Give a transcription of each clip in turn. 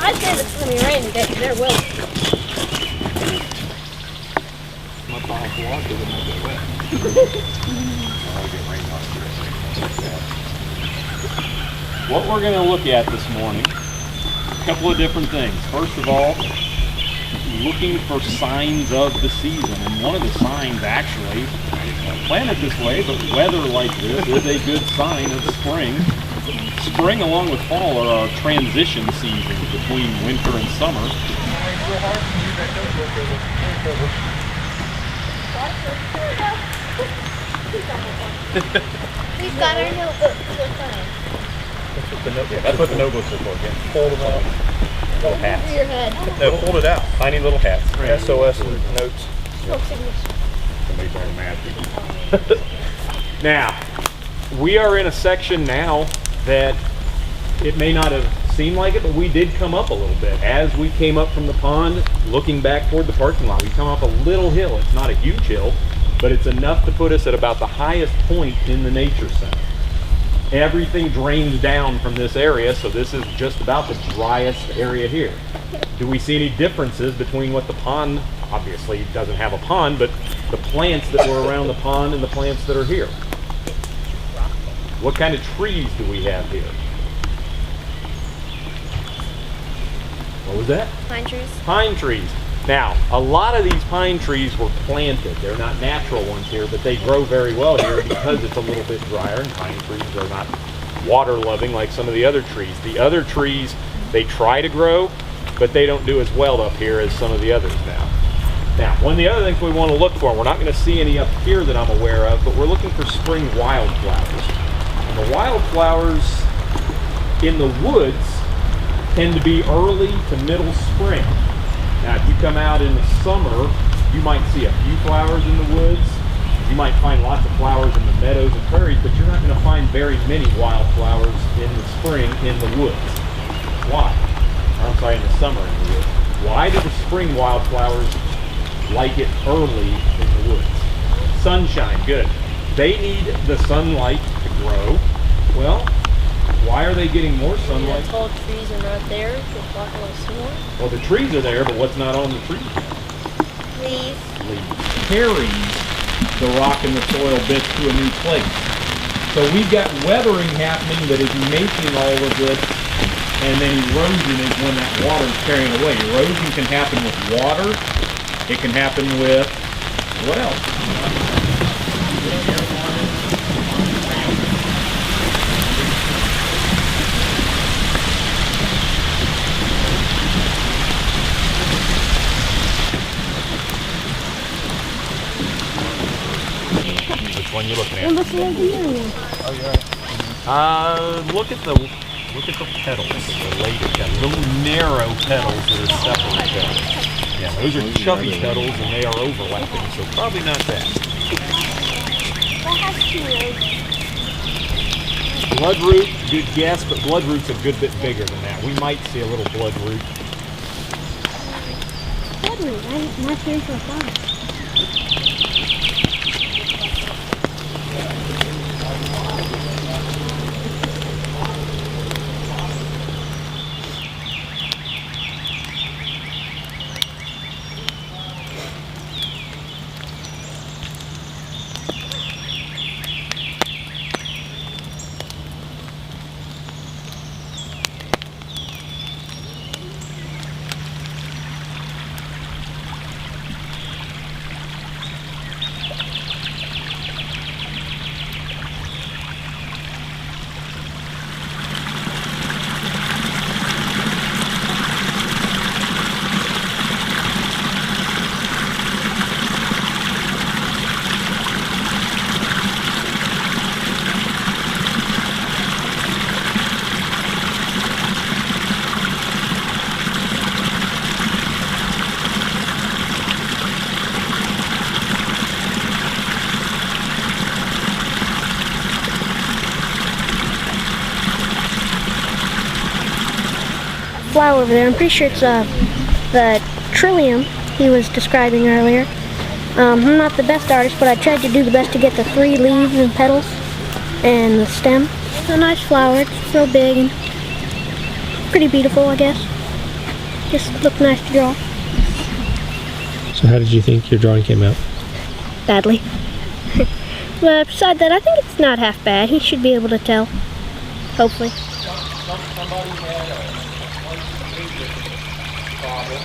I'd say it's going to be raining today, there will. My bottle of water would make it wet. I'll get rain on it. What we're going to look at this morning, a couple of different things. First of all, looking for signs of the season. And one of the signs, actually, planted this way, but weather like this is a good sign of spring. Spring along with fall are our transition seasons between winter and summer. We've got our notebooks. That's what the notebooks are for. Yeah. Fold them out. Little hats. Your head. No, fold it out. Tiny little hats. SOS notes. Somebody's wearing masks. Now, we are in a section now that it may not have seemed like it, but we did come up a little bit. As we came up from the pond, looking back toward the parking lot, we come up a little hill. It's not a huge hill, but it's enough to put us at about the highest point in the Nature Center. Everything drains down from this area, so this is just about the driest area here. Do we see any differences between what the pond, obviously doesn't have a pond, but the plants that were around the pond and the plants that are here? What kind of trees do we have here? What was that? Pine trees. Pine trees. Now, a lot of these pine trees were planted. They're not natural ones here, but they grow very well here because it's a little bit drier, and pine trees are not water-loving like some of the other trees. The other trees, they try to grow, but they don't do as well up here as some of the others now. Now, one of the other things we want to look for, we're not going to see any up here that I'm aware of, but we're looking for spring wildflowers. And the wildflowers in the woods tend to be early to middle spring. Now, if you come out in the summer, you might see a few flowers in the woods. You might find lots of flowers in the meadows and prairies, but you're not going to find very many wildflowers in the spring in the woods. Why? Or, I'm sorry, in the summer in the woods. Why do the spring wildflowers like it early in the woods? Sunshine, good. They need the sunlight to grow. Well, why are they getting more sunlight? The tall trees are not there to block all the sun. Well, the trees are there, but what's not on the trees? Leaves. Carries the rock and the soil bits to a new place. So we've got weathering happening that is making all of this, and then erosion is when that water is carrying away. Erosion can happen with water. It can happen with what else? Which one you looking at? I'm looking at the mirror. Oh, you're right. Look at the petals, the later petals, little narrow petals that are separated. Yeah, those are chubby petals and they are overlapping, so probably not that. That has two roots. Bloodroot, good guess, but bloodroot's a good bit bigger than that. We might see a little bloodroot. Bloodroot, my favorite flower. Flower over there. I'm pretty sure it's the trillium he was describing earlier. I'm not the best artist, but I tried to do the best to get the 3 leaves and petals and the stem. It's a nice flower. It's real big and pretty beautiful, I guess. Just look nice to draw. So how did you think your drawing came out? Badly. But beside that, I think it's not half bad. He should be able to tell. Hopefully. Somebody had a major problem.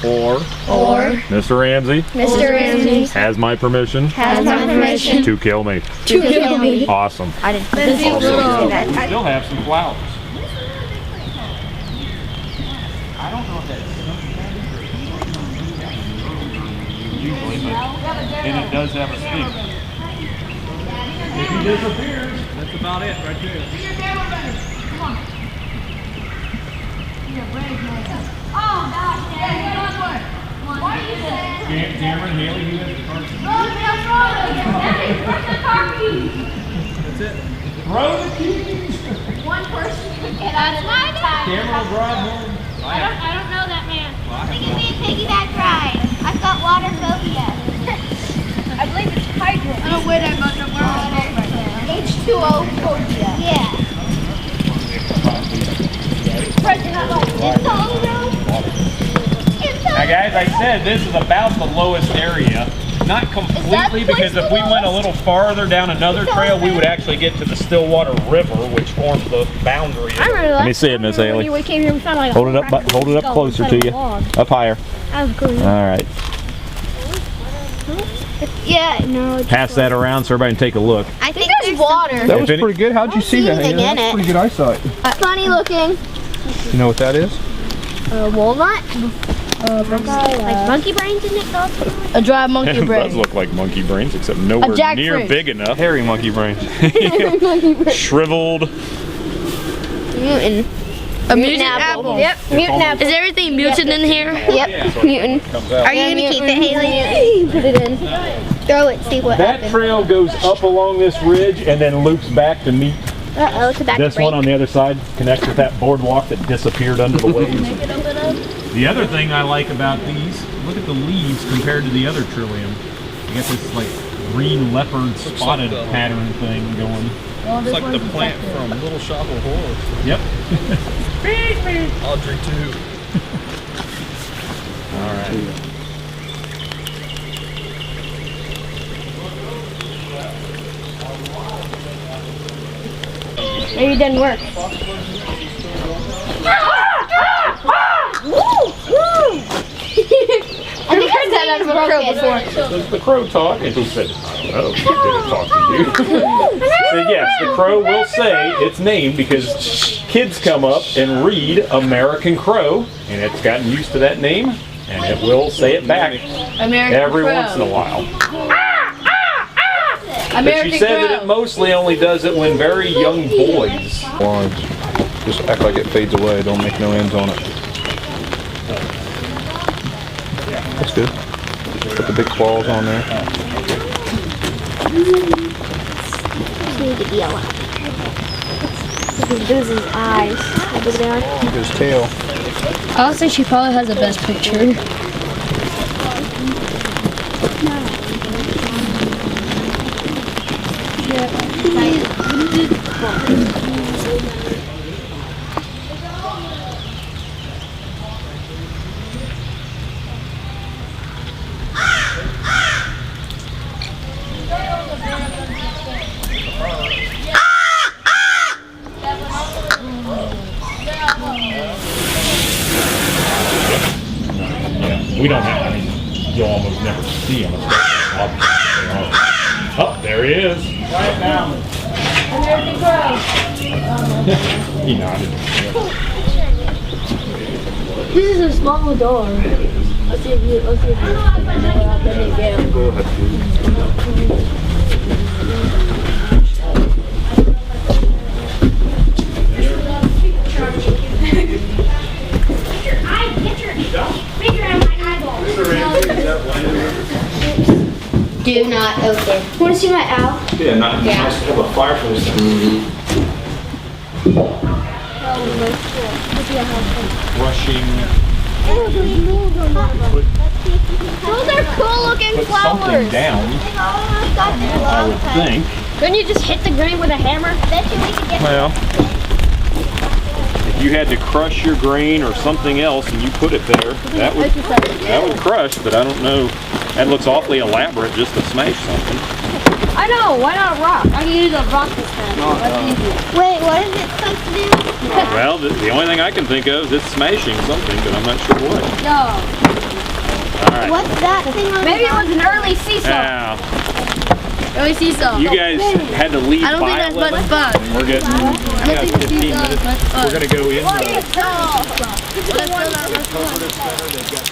Or Mr. Ramsey has my permission to kill me. Awesome. I didn't. Still have some flowers. I don't know if that's usually, and it does have a sting. If he disappears, that's about it right there. Cameron, Haley, who has the car keys? That's it. Throw the keys! One person can get out of my time. Cameron will drive home. I don't know that man. Give me a piggyback ride. I've got water phobia. I believe it's hydro. I don't wear that much of water. H2O phobia. Yeah. Now guys, I said this is about the lowest area. Not completely, because if we went a little farther down another trail, we would actually get to the Stillwater River, which forms the boundary. I remember that. Let me see it, Miss Haley. When we came here, we found like a Hold it whole up, hold it up skull closer inside to a you. log. Up higher. That was cool. All right. Yeah, no. It's Pass that around so everybody can take a look. I think there's water. That was If it- pretty good. How'd you see that? anything in That's it. pretty good eyesight. Funny looking. You know what that is? Walnut. Like monkey brains in it, dog? A dry monkey It brain. does look like monkey brains, except nowhere jackfruit. near big enough. Hairy monkey brain. Shriveled. Mutant. A mutant apple. Yep. Mutant apple. Is everything mutant in here? Yep. Mutant. Are you gonna keep it, Haley? Put it in. Throw it. See what That happens. trail goes up along this ridge and then loops back to meet Uh-oh, it's about this to break. one on the other side, connects with that boardwalk that disappeared under the waves. The other thing I like about these, look at the leaves compared to the other trillium. You got this like green leopard spotted pattern thing going. It's like the plant from Little Shop of Horrors. Yep. Audrey too. All right. Maybe it didn't work. I think I've said that from a crow before. Does the crow talk? And who said, I don't know, did it talk to you? So yes, the crow will say its name because kids come up and read American Crow, and it's gotten used to that name, and it will say it back American every Crow. once in a while. But American she said Crow. that it mostly only does it when very young boys. Lines. Just act like it fades away. Don't make no ends on it. That's good. Put the big claws on there. Need to be alive. This is his eyes. Look at that. Look at his tail. I'll say she probably has the best picture. We don't have, I mean, you almost never see them. Oh, there he is. Quiet down. American Crow. He nodded. This is a small door. Let's see if you let me get him. Go ahead, Do not open. Want to see my owl? Yeah, nice to have a fireplace. Brushing. Those are cool looking Put something flowers. down, I would think. Couldn't you just hit the grain with a hammer? Bet you we could get Well, if you had to crush your grain or something else and you put it there, that would crush, but I don't know. That looks awfully elaborate just to smash something. I know, why not a rock? I can use a rock this time. That's easy. Wait, what is it supposed to do? Well, the only thing I can think of is it's smashing something, but I'm not sure what. No. All right. What's that thing on Maybe the it was an early seesaw. Now, Early seesaw. you guys had to leave I don't think by that's much 11. fun. We're getting, we got 15 minutes. We're going to go in. Let's go. Interpretive center. They've got